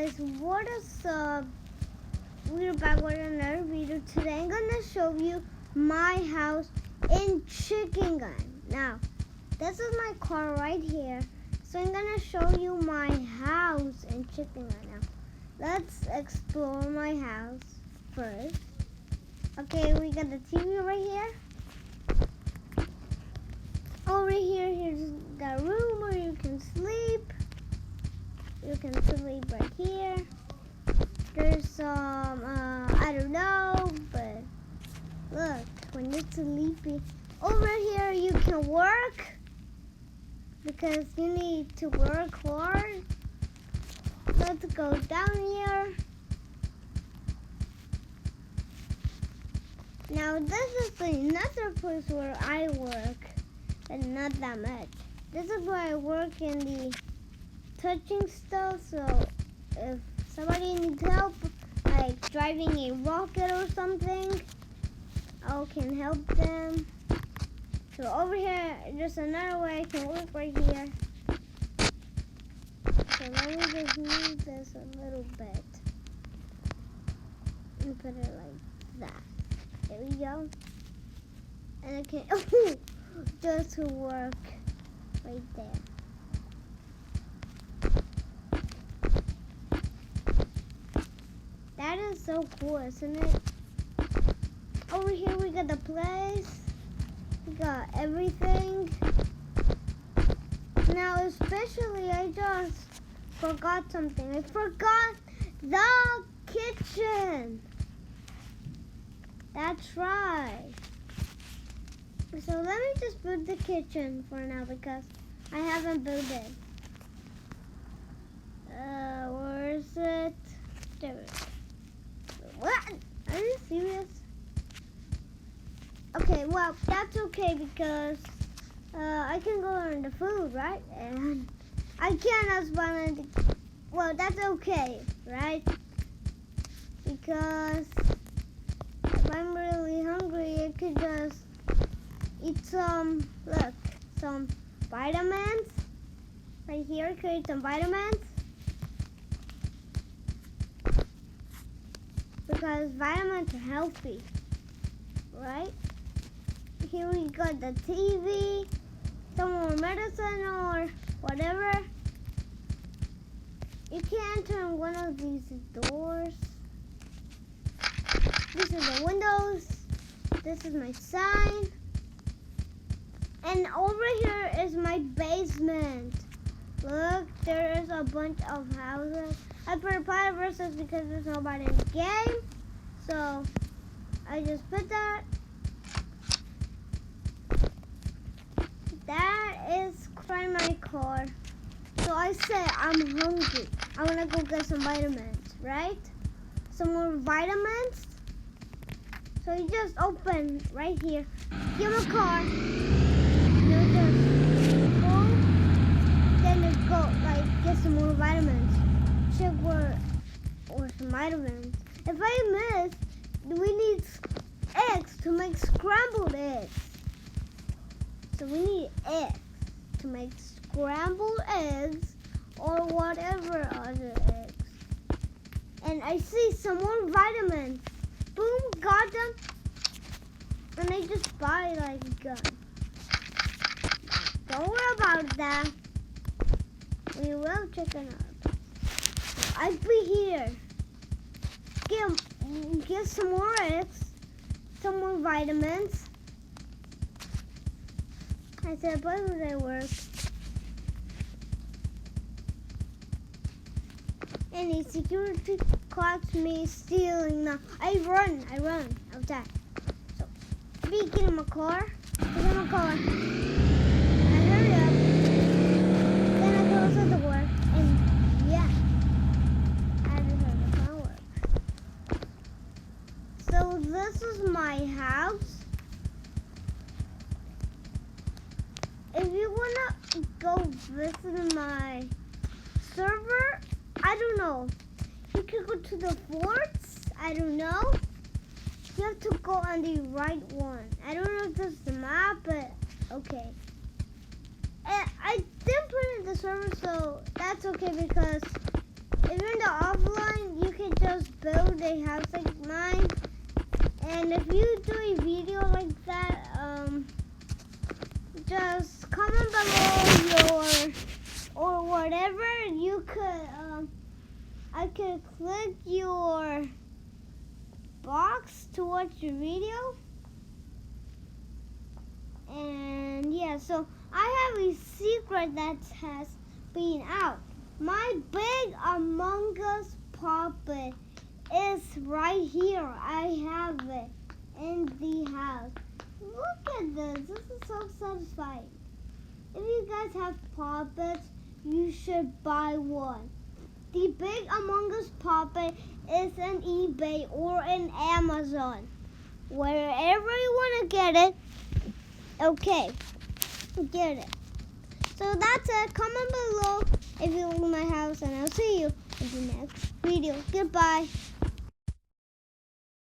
guys, what is up? We're back with another video. Today I'm gonna show you my house in Chicken Gun. Now, this is my car right here. So I'm gonna show you my house in Chicken Gun. Now, let's explore my house first. Okay, we got the TV right here. Over here, here's the room where you can sleep. You can sleep right here. There's some, I don't know, but look, when you're sleepy. Over here, you can work because you need to work hard. Let's go down here. Now, this is another place where I work, but not that much. This is where I work in the touching stuff, so if somebody needs help, like driving a rocket or something, I can help them. So over here, there's another way I can work right here. So let me just move this a little bit and put it like that. There we go. And I can just work right there. That is so cool, isn't it? Over here we got the place. We got everything. Now especially I just forgot something. I forgot the kitchen. That's right. So let me just build the kitchen for now because I haven't built it. Where is it? There it is. What? Are you serious? Okay, well, that's okay because I can go on the food, right? And I can't as well. Well, that's okay, right? Because if I'm really hungry, I could just eat some, look, some vitamins. Right here, could eat some vitamins. Because vitamins are healthy, right? Here we got the TV, some more medicine or whatever. You can enter one of these doors. These are the windows. This is my sign. And over here is my basement. Look, there is a bunch of houses. I put Pilot Versus because there's nobody in the game. So I just put that. That is my car. So I say I'm hungry. I want to go get some vitamins, right? Some more vitamins. So you just open right here. Give him a car. You just go. Then you go like get some more vitamins. Check or some vitamins. If I miss, we need eggs to make scrambled eggs. So we need eggs to make scrambled eggs or whatever other eggs. And I see some more vitamins. Boom, got them. And I just buy like a gun. Don't worry about that. We will check it out. I'll be here. Get some more eggs, some more vitamins. I said, why would I work? Any security caught me stealing now. I run outside. So, be get in my car. Get in my car. I hurry up. Then I close the door. And yeah, I just heard the fireworks. So this is my house. If you wanna go visit my server, I don't know. You can go to the forts. I don't know. You have to go on the right one. I don't know if this is the map, but okay. And I didn't put in the server, so that's okay because if you're in the a house like mine. And if you do a video like that, just comment below or whatever. You could, I could click your box to watch your video. And yeah, so I have a secret that has been out. My big Among Us puppet is right here. I have it in the house. Look at this. This is so satisfying. If you guys have puppets, you should buy one. The big Among Us puppet is on eBay or in Amazon. Wherever you want to get it, okay, get it. So that's it. Comment below if you like my house, and I'll see you in the next video. Goodbye.